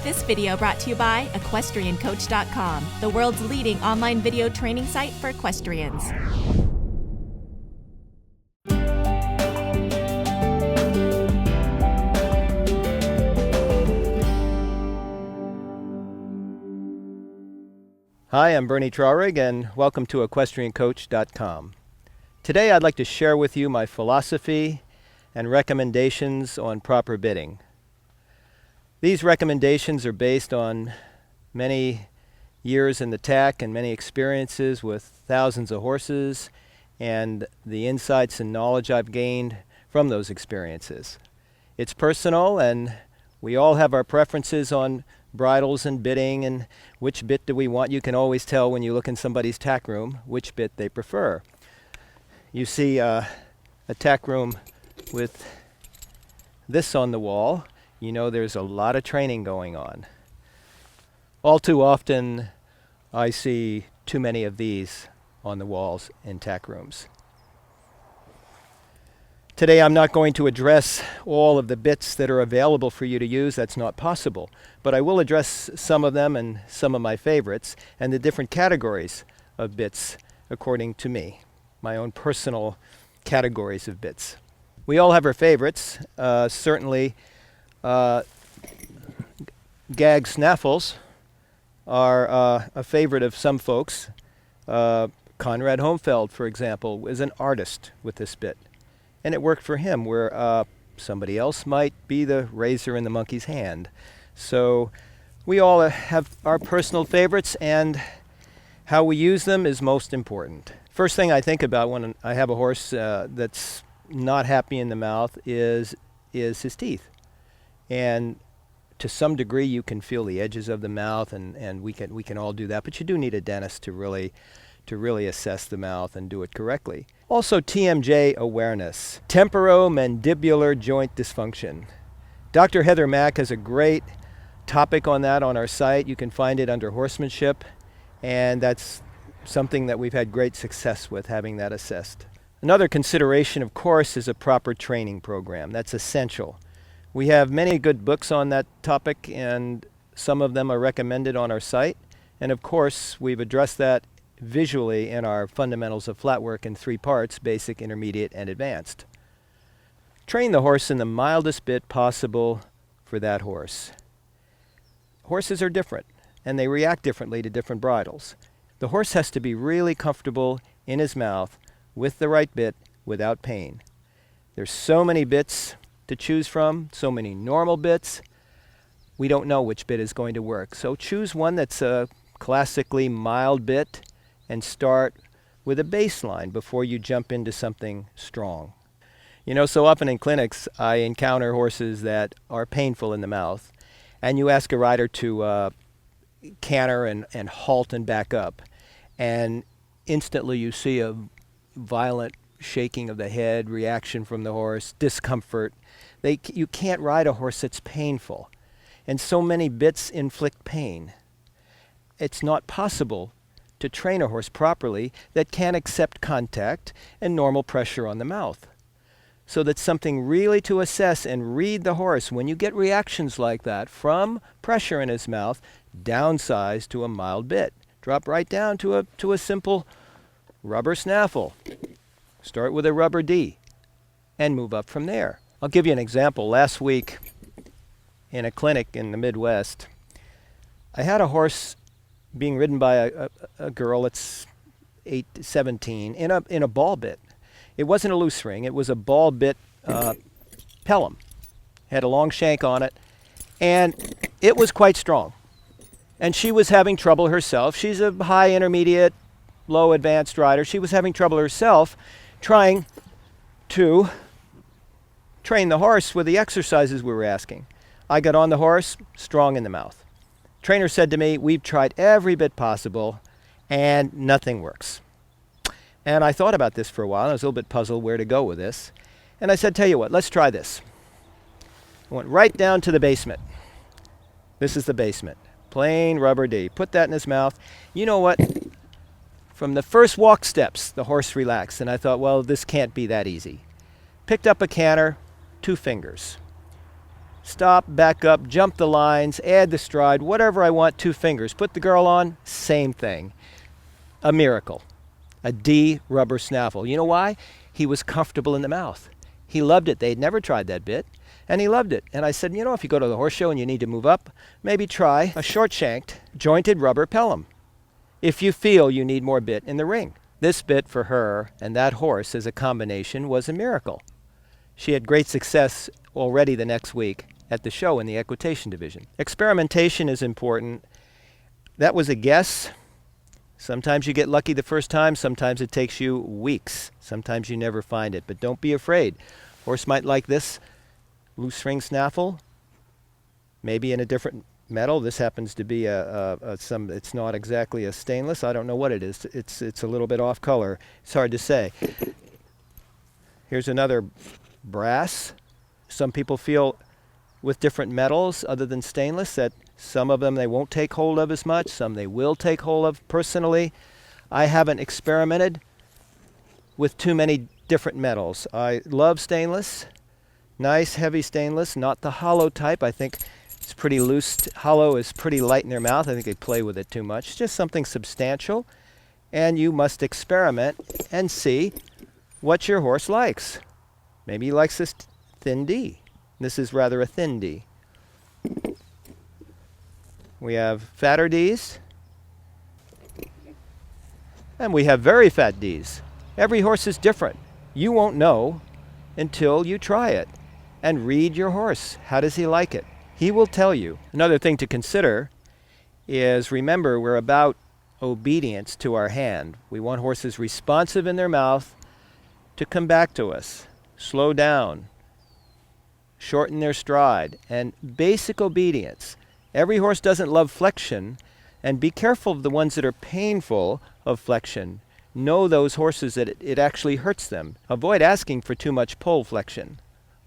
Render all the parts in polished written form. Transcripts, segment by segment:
This video brought to you by EquestrianCoach.com, the world's leading online video training site for equestrians. Hi, I'm Bernie Traurig, and welcome to EquestrianCoach.com. Today I'd like to share with you my philosophy and recommendations on proper bitting. These recommendations are based on many years in the tack and many experiences with thousands of horses and the insights and knowledge I've gained from those experiences. It's personal, and we all have our preferences on bridles and bitting and which bit do we want. You can always tell when you look in somebody's tack room which bit they prefer. You see a tack room with this on the wall, you know there's a lot of training going on. All too often I see too many of these on the walls in tack rooms. Today I'm not going to address all of the bits that are available for you to use. That's not possible. But I will address some of them and some of my favorites and the different categories of bits according to me, my own personal categories of bits. We all have our favorites. Certainly gag snaffles are a favorite of some folks. Conrad Homfeld, for example, was an artist with this bit. And it worked for him, where somebody else might be the razor in the monkey's hand. So we all have our personal favorites, and how we use them is most important. First thing I think about when I have a horse that's not happy in the mouth is his teeth. And to some degree you can feel the edges of the mouth, and we can all do that, but you do need a dentist to really assess the mouth and do it correctly. Also, TMJ awareness, temporomandibular joint dysfunction. Dr. Heather Mack has a great topic on that on our site. You can find it under horsemanship, and that's something that we've had great success with, having that assessed. Another consideration, of course, is a proper training program. That's essential. We have many good books on that topic, and some of them are recommended on our site. And of course, we've addressed that visually in our fundamentals of flat work in 3 parts: basic, intermediate, and advanced. Train the horse in the mildest bit possible for that horse. Horses are different, and they react differently to different bridles. The horse has to be really comfortable in his mouth with the right bit without pain. There's so many bits to choose from, so many normal bits. We don't know which bit is going to work. So choose one that's a classically mild bit and start with a baseline before you jump into something strong. You know, so often in clinics I encounter horses that are painful in the mouth, and you ask a rider to canter and halt and back up, and instantly you see a violent shaking of the head, reaction from the horse, discomfort. You can't ride a horse that's painful, and so many bits inflict pain. It's not possible to train a horse properly that can't accept contact and normal pressure on the mouth. So that's something really to assess and read the horse. When you get reactions like that from pressure in his mouth, downsize to a mild bit. Drop right down to a simple rubber snaffle. Start with a rubber D and move up from there. I'll give you an example. Last week in a clinic in the Midwest, I had a horse being ridden by a girl that's 17 in a ball bit. It wasn't a loose ring, it was a ball bit Pelham. Had a long shank on it, and it was quite strong. And she was having trouble herself. She's a high intermediate, low advanced rider. She was having trouble herself trying to train the horse with the exercises we were asking. I got on the horse, strong in the mouth. Trainer said to me, "We've tried every bit possible and nothing works." And I thought about this for a while. I was a little bit puzzled where to go with this. And I said, "Tell you what, let's try this." I went right down to the basement. This is the basement. Plain rubber D. Put that in his mouth. You know what? From the first walk steps, the horse relaxed. And I thought, well, this can't be that easy. Picked up a canter, 2 fingers. Stop, back up, jump the lines, add the stride, whatever I want, 2 fingers. Put the girl on, same thing. A miracle. A D rubber snaffle. You know why? He was comfortable in the mouth. He loved it. They'd never tried that bit, and he loved it. And I said, you know, if you go to the horse show and you need to move up, maybe try a short-shanked, jointed rubber pelham, if you feel you need more bit in the ring. This bit for her and that horse as a combination was a miracle. She had great success already the next week at the show in the equitation division. Experimentation is important. That was a guess. Sometimes you get lucky the first time, sometimes it takes you weeks. Sometimes you never find it, but don't be afraid. Horse might like this loose string snaffle, maybe in a different metal. This happens to be it's not exactly a stainless. I don't know what it is. It's a little bit off color. It's hard to say. Here's another brass. Some people feel with different metals other than stainless that some of them they won't take hold of as much, some they will take hold of. Personally, I haven't experimented with too many different metals. I love stainless, nice heavy stainless, not the hollow type. I think it's pretty loose. Hollow is pretty light in their mouth. I think they play with it too much. It's just something substantial, and you must experiment and see what your horse likes. Maybe he likes this thin D. This is rather a thin D. We have fatter Ds, and we have very fat Ds. Every horse is different. You won't know until you try it and read your horse. How does he like it? He will tell you. Another thing to consider is, remember, we're about obedience to our hand. We want horses responsive in their mouth to come back to us. Slow down, shorten their stride, and basic obedience. Every horse doesn't love flexion, and be careful of the ones that are painful of flexion. Know those horses that it actually hurts them. Avoid asking for too much pole flexion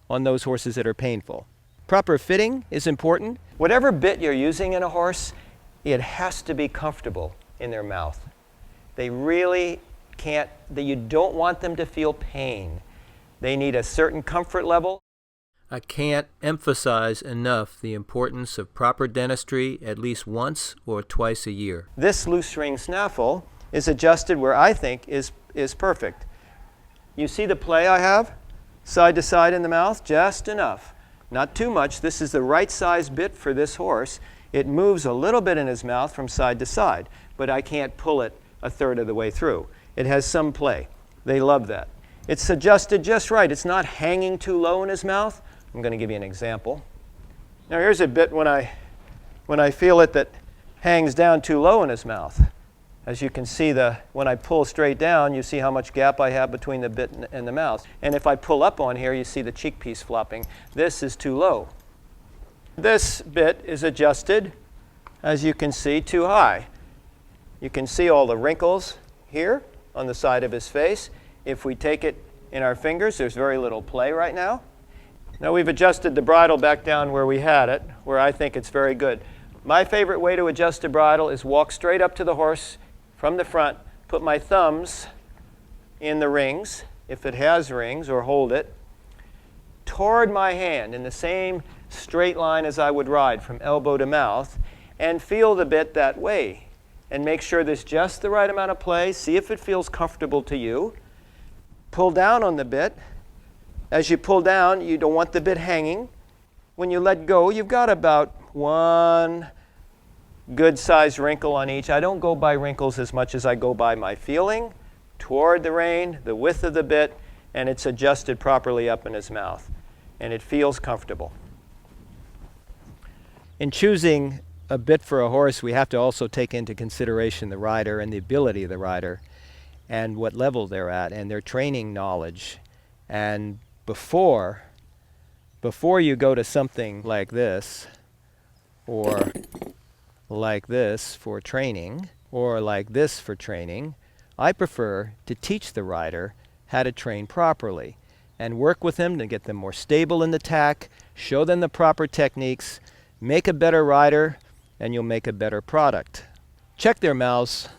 on those horses that are painful. Proper fitting is important. Whatever bit you're using in a horse, it has to be comfortable in their mouth. They really can't, you don't want them to feel pain. They need a certain comfort level. I can't emphasize enough the importance of proper dentistry at least once or twice a year. This loose string snaffle is adjusted where I think is perfect. You see the play I have? Side to side in the mouth, just enough. Not too much. This is the right size bit for this horse. It moves a little bit in his mouth from side to side, but I can't pull it a third of the way through. It has some play. They love that. It's adjusted just right. It's not hanging too low in his mouth. I'm going to give you an example. Now here's a bit when I feel it that hangs down too low in his mouth. As you can see, when I pull straight down, you see how much gap I have between the bit and the mouth. And if I pull up on here, you see the cheek piece flopping. This is too low. This bit is adjusted, as you can see, too high. You can see all the wrinkles here on the side of his face. If we take it in our fingers, there's very little play right now. Now we've adjusted the bridle back down where we had it, where I think it's very good. My favorite way to adjust the bridle is walk straight up to the horse from the front, put my thumbs in the rings, if it has rings, or hold it, toward my hand in the same straight line as I would ride from elbow to mouth, and feel the bit that way. And make sure there's just the right amount of play. See if it feels comfortable to you. Pull down on the bit. As you pull down, you don't want the bit hanging. When you let go, you've got about one good-sized wrinkle on each. I don't go by wrinkles as much as I go by my feeling toward the rein, the width of the bit, and it's adjusted properly up in his mouth. And it feels comfortable. In choosing a bit for a horse, we have to also take into consideration the rider and the ability of the rider and what level they're at and their training knowledge. And before you go to something like this, or like this for training, or like this for training, I prefer to teach the rider how to train properly and work with them to get them more stable in the tack, show them the proper techniques, make a better rider, and you'll make a better product. Check their mouths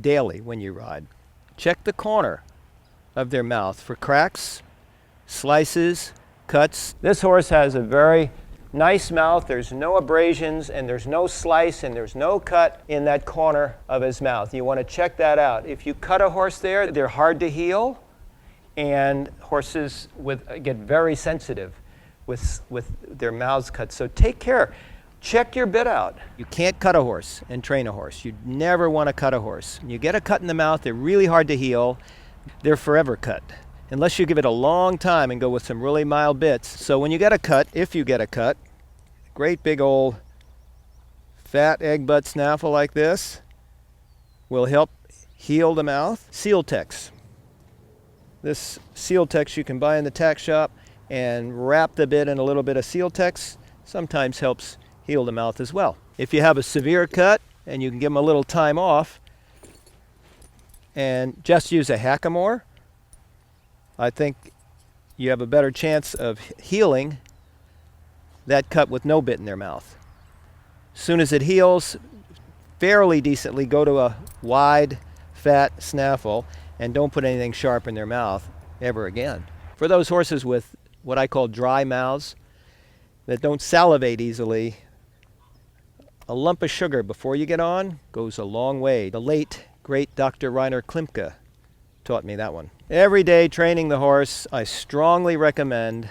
daily when you ride. Check the corner of their mouth for cracks, slices, cuts. This horse has a very nice mouth, there's no abrasions, and there's no slice, and there's no cut in that corner of his mouth. You want to check that out. If you cut a horse there, they're hard to heal, and horses get very sensitive with their mouths cut. So take care. Check your bit out. You can't cut a horse and train a horse. You never want to cut a horse. You get a cut in the mouth, they're really hard to heal. They're forever cut, unless you give it a long time and go with some really mild bits. So when you get a cut, if you get a cut, great big old fat egg butt snaffle like this will help heal the mouth. Seal Tex. This Seal Tex you can buy in the tack shop and wrap the bit in a little bit of Seal Tex. Sometimes helps heal the mouth as well. If you have a severe cut and you can give them a little time off and just use a hackamore, I think you have a better chance of healing that cut with no bit in their mouth. As soon as it heals fairly decently, go to a wide, fat snaffle and don't put anything sharp in their mouth ever again. For those horses with what I call dry mouths that don't salivate easily, a lump of sugar before you get on goes a long way. The late, great Dr. Rainer Klimke taught me that one. Every day training the horse, I strongly recommend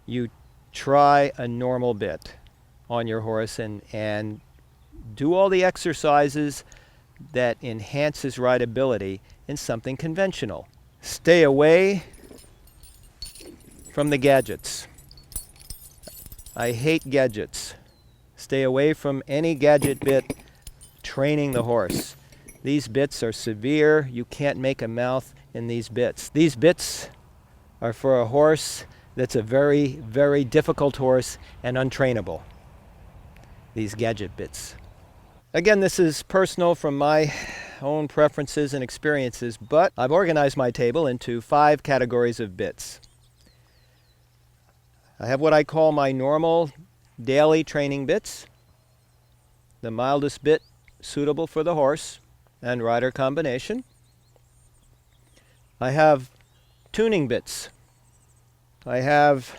you try a normal bit on your horse and do all the exercises that enhance his rideability in something conventional. Stay away from the gadgets. I hate gadgets. Stay away from any gadget bit training the horse. These bits are severe. You can't make a mouth in these bits. These bits are for a horse that's a very, very difficult horse and untrainable. These gadget bits. Again, this is personal from my own preferences and experiences, but I've organized my table into 5 categories of bits. I have what I call my normal daily training bits, the mildest bit suitable for the horse and rider combination. I have tuning bits. I have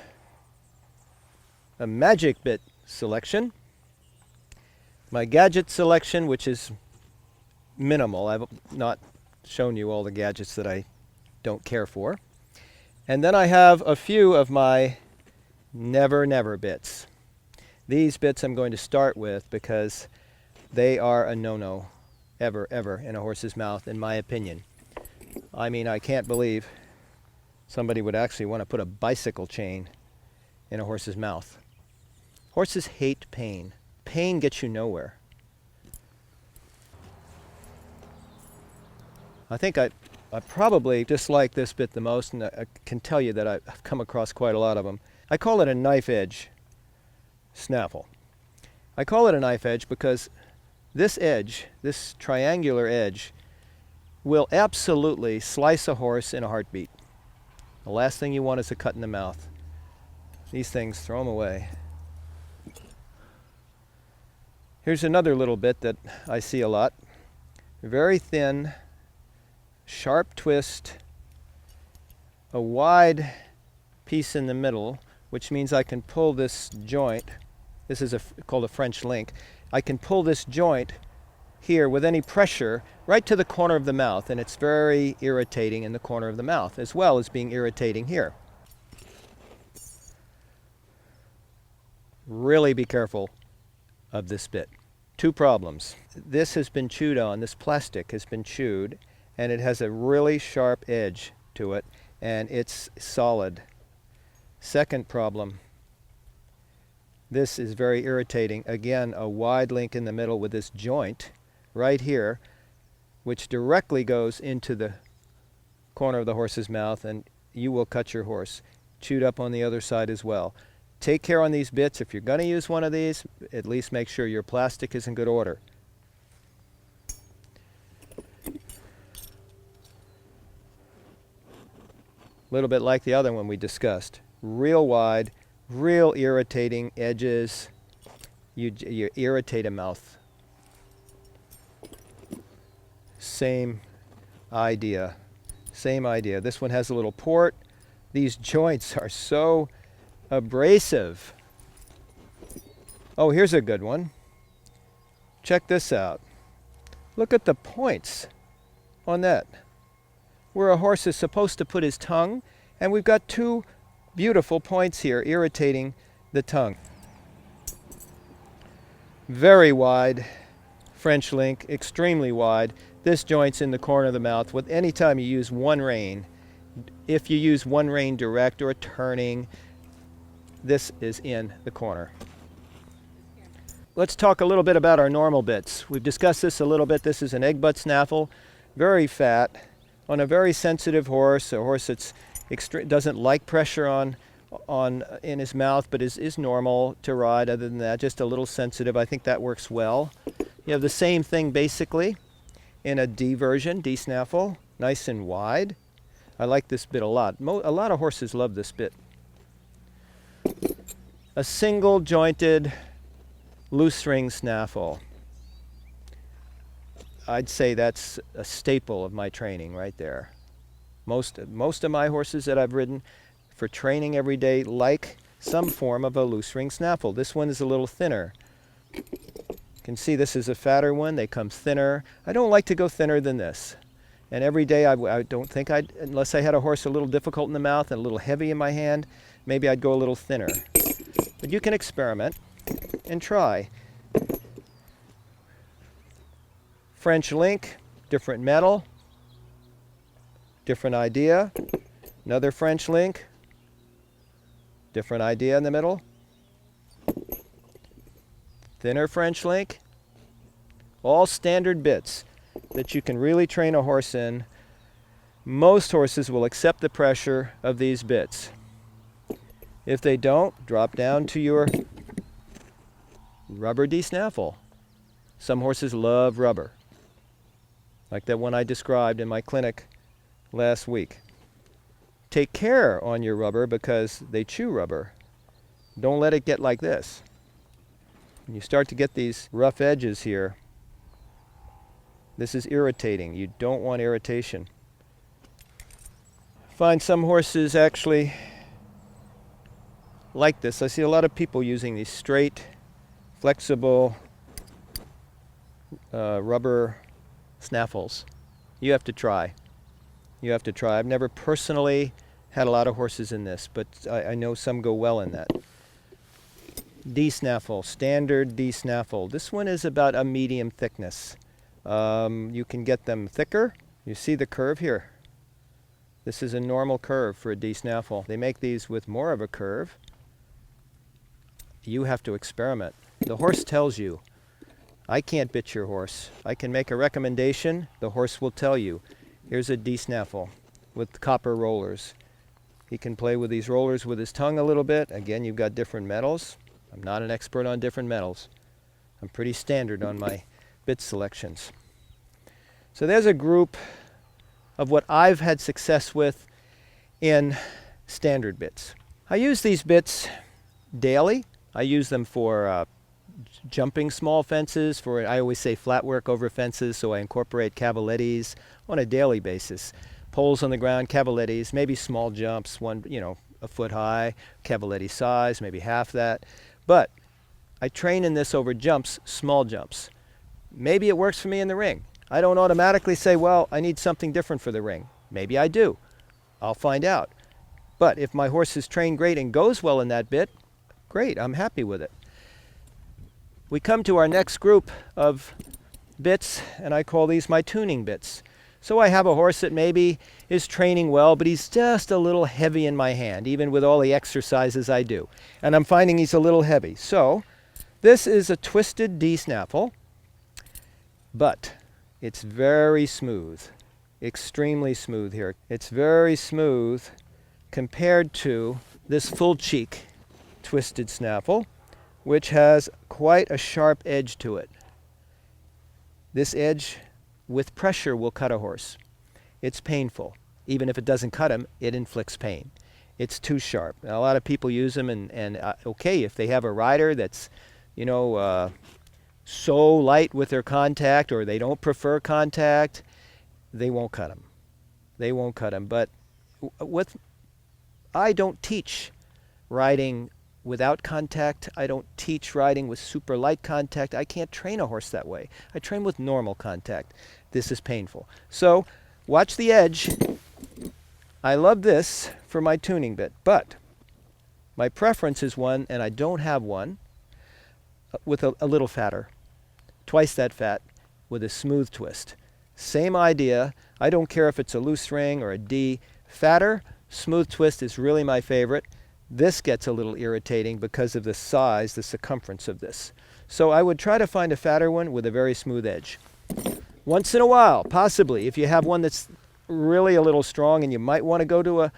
a magic bit selection. My gadget selection, which is minimal. I've not shown you all the gadgets that I don't care for. And then I have a few of my never bits. These bits I'm going to start with because they are a no-no ever in a horse's mouth, in my opinion. I mean, I can't believe somebody would actually want to put a bicycle chain in a horse's mouth. Horses hate pain. Pain gets you nowhere. I think I probably dislike this bit the most, and I can tell you that I've come across quite a lot of them. I call it a knife edge snaffle. I call it a knife edge because this edge, this triangular edge, will absolutely slice a horse in a heartbeat. The last thing you want is a cut in the mouth. These things, throw them away. Here's another little bit that I see a lot. Very thin, sharp twist, a wide piece in the middle, which means I can pull this joint. This is called a French link. I can pull this joint here with any pressure right to the corner of the mouth, and it's very irritating in the corner of the mouth, as well as being irritating here. Really be careful of this bit. 2 problems. This has been chewed on, this plastic has been chewed, and it has a really sharp edge to it, and it's solid. Second problem, this is very irritating. Again, a wide link in the middle with this joint right here, which directly goes into the corner of the horse's mouth, and you will cut your horse. Chewed up on the other side as well. Take care on these bits. If you're going to use one of these, at least make sure your plastic is in good order. A little bit like the other one we discussed. Real wide, real irritating edges. You irritate a mouth. Same idea. Same idea. This one has a little port. These joints are so abrasive. Oh, here's a good one. Check this out. Look at the points on that. Where a horse is supposed to put his tongue, and we've got two beautiful points here irritating the tongue. Very wide French link, extremely wide. This joint's in the corner of the mouth. With any time you use one rein, if you use one rein direct or turning, this is in the corner. Let's talk a little bit about our normal bits. We've discussed this a little bit. This is an egg butt snaffle, very fat, on a very sensitive horse, a horse that's doesn't like pressure in his mouth, but is normal to ride. Other than that, just a little sensitive. I think that works well. You have the same thing basically in a D version, D snaffle, nice and wide. I like this bit a lot. A lot of horses love this bit. A single jointed loose ring snaffle. I'd say that's a staple of my training right there. Most of my horses that I've ridden for training every day like some form of a loose ring snaffle. This one is a little thinner. You can see this is a fatter one. They come thinner. I don't like to go thinner than this. And every day I don't think unless I had a horse a little difficult in the mouth and a little heavy in my hand, maybe I'd go a little thinner. But you can experiment and try. French link, different metal, different idea. Another French link, different idea in the middle. Thinner French link. All standard bits that you can really train a horse in. Most horses will accept the pressure of these bits. If they don't, drop down to your rubber D-snaffle. Some horses love rubber, like that one I described in my clinic last week. Take care on your rubber because they chew rubber. Don't let it get like this. When you start to get these rough edges here, this is irritating. You don't want irritation. Find some horses actually like this. I see a lot of people using these straight, flexible rubber snaffles. You have to try. You have to try. I've never personally had a lot of horses in this, but I know some go well in that. D-snaffle, standard D-snaffle. This one is about a medium thickness. You can get them thicker. You see the curve here. This is a normal curve for a D-snaffle. They make these with more of a curve. You have to experiment. The horse tells you. I can't bit your horse. I can make a recommendation. The horse will tell you. Here's a D-snaffle with copper rollers. He can play with these rollers with his tongue a little bit. Again, you've got different metals. I'm not an expert on different metals. I'm pretty standard on my bit selections. So there's a group of what I've had success with in standard bits. I use these bits daily. I use them for jumping small fences, I always say flat work over fences, so I incorporate cavalettis on a daily basis. Poles on the ground, cavalettis, maybe small jumps, a foot high, cavaletti size, maybe half that. But I train in this over jumps, small jumps. Maybe it works for me in the ring. I don't automatically say, well, I need something different for the ring. Maybe I do. I'll find out. But if my horse is trained great and goes well in that bit, great, I'm happy with it. We come to our next group of bits, and I call these my tuning bits. So I have a horse that maybe is training well, but he's just a little heavy in my hand, even with all the exercises I do. And I'm finding he's a little heavy. So this is a twisted D-snaffle, but it's very smooth, extremely smooth here. It's very smooth compared to this full cheek twisted snaffle, which has quite a sharp edge to it. This edge with pressure will cut a horse. It's painful. Even if it doesn't cut him, it inflicts pain. It's too sharp. Now, a lot of people use them, and okay, if they have a rider that's, so light with their contact, or they don't prefer contact, they won't cut them. They won't cut them. But I don't teach riding without contact. I don't teach riding with super light contact. I can't train a horse that way. I train with normal contact. This is painful. So watch the edge. I love this for my tuning bit, but my preference is one, and I don't have one, with a little fatter. Twice that fat with a smooth twist. Same idea. I don't care if it's a loose ring or a D. Fatter, smooth twist is really my favorite. This gets a little irritating because of the size, the circumference of this. So I would try to find a fatter one with a very smooth edge. Once in a while, possibly, if you have one that's really a little strong and you might want to go to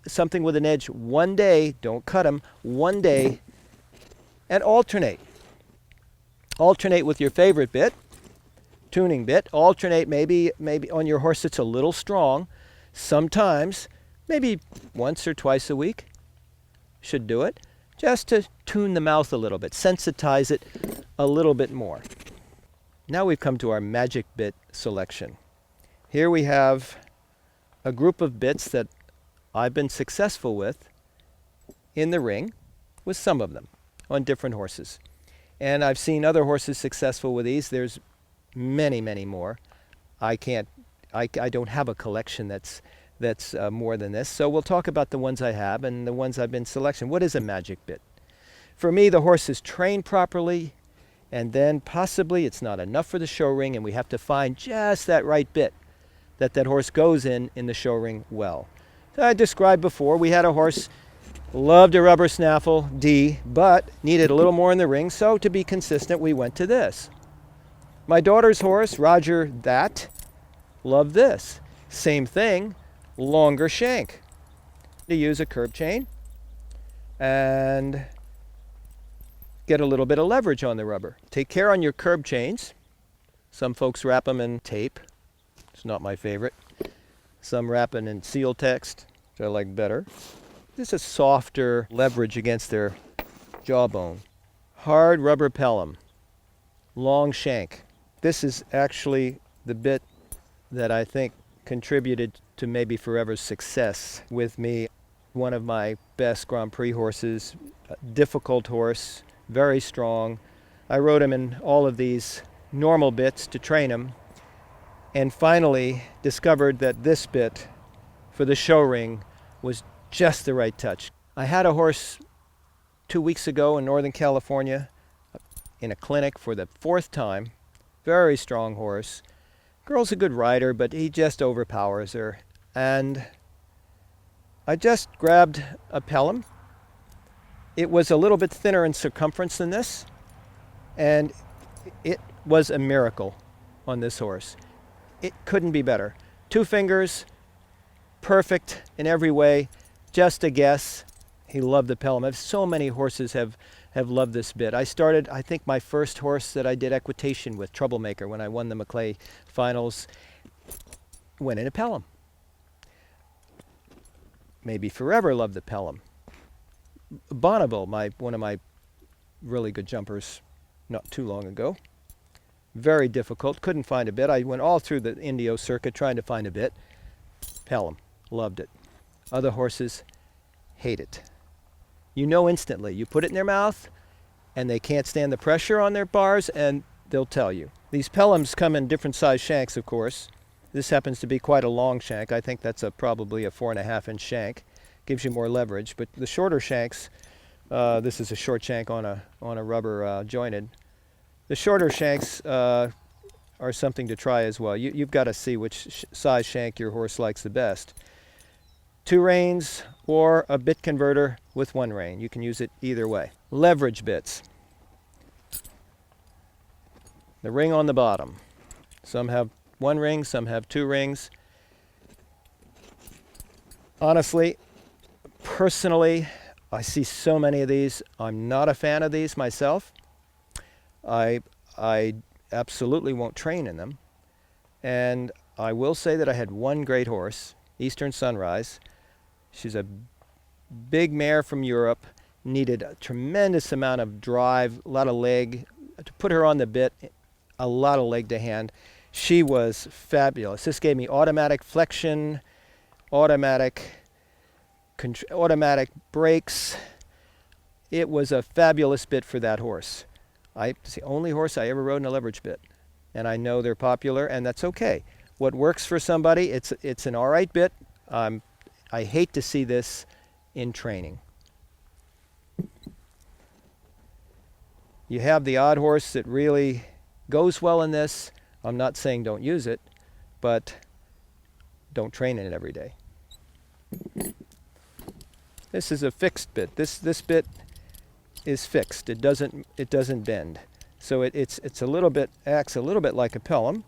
something with an edge one day, don't cut them, one day, and alternate. Alternate with your favorite bit, tuning bit. Alternate maybe on your horse that's a little strong. Sometimes, maybe once or twice a week, should do it, just to tune the mouth a little bit, sensitize it a little bit more. Now we've come to our magic bit selection. Here we have a group of bits that I've been successful with in the ring, with some of them, on different horses. And I've seen other horses successful with these. There's many, many more. I don't have a collection that's more than this. So we'll talk about the ones I have and the ones I've been selecting. What is a magic bit? For me, the horse is trained properly, and then possibly it's not enough for the show ring, and we have to find just that right bit that horse goes in the show ring well. So I described before, we had a horse, loved a rubber snaffle, D, but needed a little more in the ring, so to be consistent, we went to this. My daughter's horse, Roger, that, loved this. Same thing, longer shank. To use a curb chain and get a little bit of leverage on the rubber. Take care on your curb chains. Some folks wrap them in tape. It's not my favorite. Some wrap them in seal text, which I like better. This is softer leverage against their jawbone. Hard rubber pelham, long shank. This is actually the bit that I think contributed to maybe Forever's success with me. One of my best Grand Prix horses, a difficult horse, very strong. I rode him in all of these normal bits to train him, and finally discovered that this bit for the show ring was just the right touch. I had a horse 2 weeks ago in Northern California in a clinic for the 4th time. Very strong horse. Girl's a good rider, but he just overpowers her. And I just grabbed a pelham. It was a little bit thinner in circumference than this, and it was a miracle on this horse. It couldn't be better. 2 fingers, perfect in every way, just a guess. He loved the pelham. So many horses have loved this bit. I think my first horse that I did equitation with, Troublemaker, when I won the Maclay finals, went in a pelham. Maybe Forever loved the pelham. Bonneville, one of my really good jumpers not too long ago. Very difficult, couldn't find a bit. I went all through the Indio circuit trying to find a bit. Pelham, loved it. Other horses hate it. You know instantly. You put it in their mouth, and they can't stand the pressure on their bars, and they'll tell you. These pelhams come in different size shanks, of course. This happens to be quite a long shank. I think that's probably a 4.5-inch shank. Gives you more leverage. But the shorter shanks, this is a short shank on a rubber jointed. The shorter shanks are something to try as well. You've got to see which size shank your horse likes the best. 2 reins or a bit converter with 1 rein. You can use it either way. Leverage bits. The ring on the bottom. Some have 1 ring, some have 2 rings. Honestly, personally, I see so many of these. I'm not a fan of these myself. I absolutely won't train in them. And I will say that I had one great horse, Eastern Sunrise. She's a big mare from Europe, needed a tremendous amount of drive, a lot of leg. To put her on the bit, a lot of leg to hand. She was fabulous. This gave me automatic flexion, automatic brakes. it was a fabulous bit for that horse. It's the only horse I ever rode in a leverage bit. And I know they're popular, and that's okay. What works for somebody, it's an all right bit. I hate to see this in training. You have the odd horse that really goes well in this. I'm not saying don't use it, but don't train in it every day. This is a fixed bit. This bit is fixed. It doesn't bend. So it's a little bit, acts a little bit like a Pelham.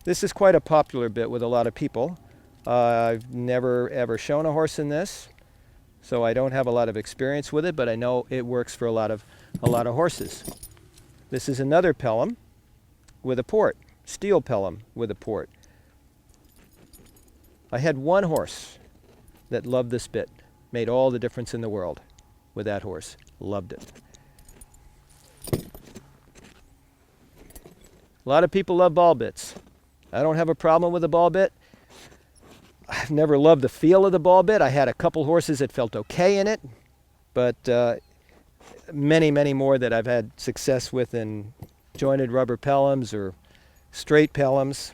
This is quite a popular bit with a lot of people. I've never ever shown a horse in this, so I don't have a lot of experience with it, but I know it works for a lot of horses. This is another Pelham with a port, steel Pelham with a port. I had one horse that loved this bit, made all the difference in the world with that horse, loved it. A lot of people love ball bits. I don't have a problem with a ball bit. I've never loved the feel of the ball bit. I had a couple horses that felt okay in it, but many, many more that I've had success with in jointed rubber Pelhams or straight Pelhams.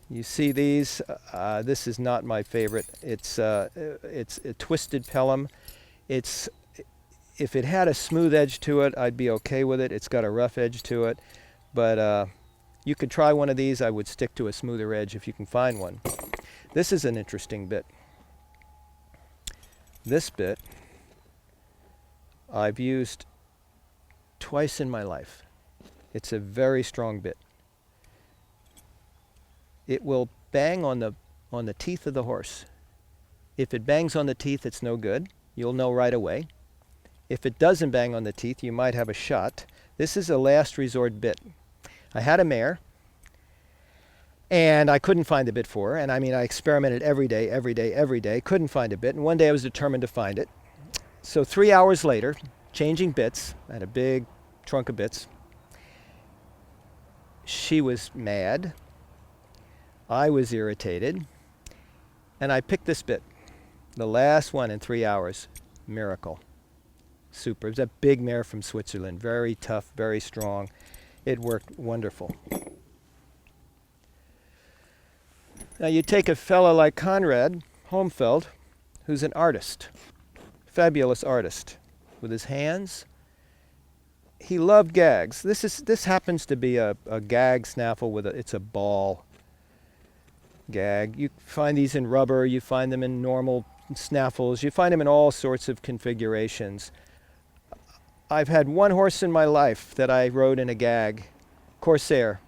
You see these. This is not my favorite. It's a twisted Pelham. If it had a smooth edge to it, I'd be okay with it. It's got a rough edge to it, but you could try one of these. I would stick to a smoother edge if you can find one. This is an interesting bit. This bit I've used twice in my life. It's a very strong bit. It will bang on the teeth of the horse. If it bangs on the teeth, it's no good. You'll know right away. If it doesn't bang on the teeth, you might have a shot. This is a last resort bit. I had a mare, and I couldn't find a bit for her. And I mean, I experimented every day, couldn't find a bit. And one day I was determined to find it. So 3 hours later, changing bits, I had a big trunk of bits. She was mad. I was irritated. And I picked this bit, the last one in 3 hours. Miracle. Super. It was a big mare from Switzerland, very tough, very strong. It worked wonderful. Now you take a fella like Conrad Homfeld, who's an artist, fabulous artist, with his hands. He loved gags. This happens to be a gag snaffle with it's a ball gag. You find these in rubber, you find them in normal snaffles, you find them in all sorts of configurations. I've had one horse in my life that I rode in a gag, Corsair,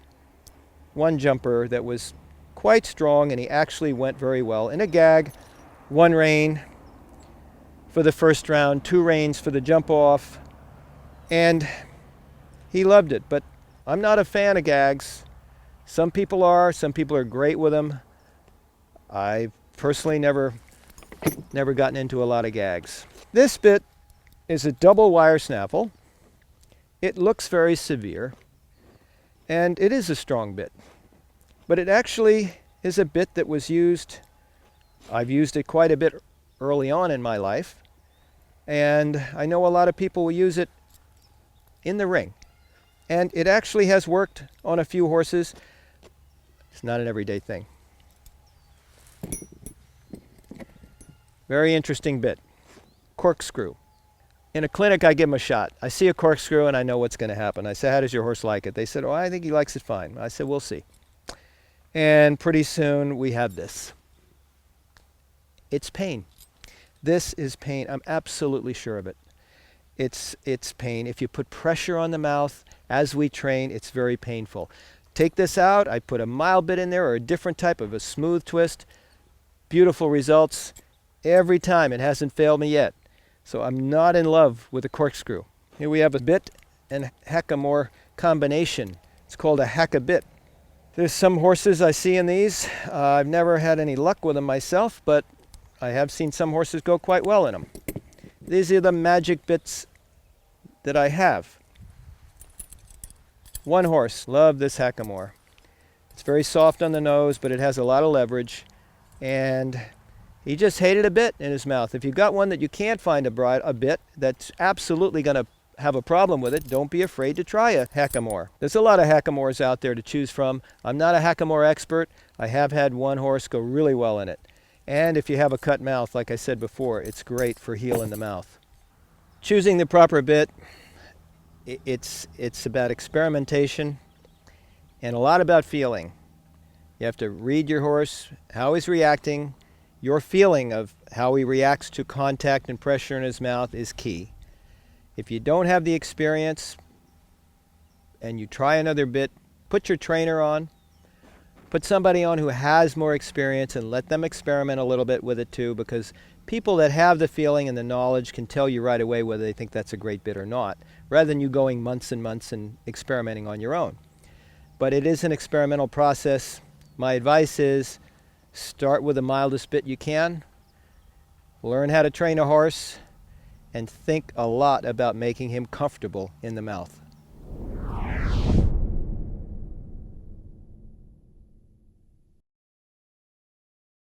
one jumper that was quite strong, and he actually went very well in a gag. 1 rein for the first round, 2 reins for the jump off, and he loved it. But I'm not a fan of gags. Some people are great with them. I've personally never gotten into a lot of gags. This bit is a double wire snaffle. It looks very severe, and it is a strong bit. But it actually is a bit that was used, I've used it quite a bit early on in my life, and I know a lot of people will use it in the ring. And it actually has worked on a few horses. It's not an everyday thing. Very interesting bit. Corkscrew. In a clinic, I give them a shot. I see a corkscrew and I know what's going to happen. I say, how does your horse like it? They said, oh, I think he likes it fine. I said, we'll see. And pretty soon we have this. It's pain. This is pain. I'm absolutely sure of it. It's pain. If you put pressure on the mouth as we train, it's very painful. Take this out. I put a mild bit in there or a different type of a smooth twist. Beautiful results every time. It hasn't failed me yet. So I'm not in love with a corkscrew. Here we have a bit and hackamore combination. It's called a hack-a-bit. There's some horses I see in these. I've never had any luck with them myself, but I have seen some horses go quite well in them. These are the magic bits that I have. One horse, love this hackamore. It's very soft on the nose, but it has a lot of leverage, and He just hated a bit in his mouth. If you've got one that you can't find a bit that's absolutely going to have a problem with it, don't be afraid to try a hackamore. There's a lot of hackamores out there to choose from. I'm not a hackamore expert. I have had one horse go really well in it. And if you have a cut mouth, like I said before, it's great for healing the mouth. Choosing the proper bit, it's about experimentation and a lot about feeling. You have to read your horse, how he's reacting. Your feeling of how he reacts to contact and pressure in his mouth is key. If you don't have the experience and you try another bit, put your trainer on, put somebody on who has more experience and let them experiment a little bit with it too, because people that have the feeling and the knowledge can tell you right away whether they think that's a great bit or not, rather than you going months and months and experimenting on your own. But it is an experimental process. My advice is start with the mildest bit you can, learn how to train a horse, and think a lot about making him comfortable in the mouth.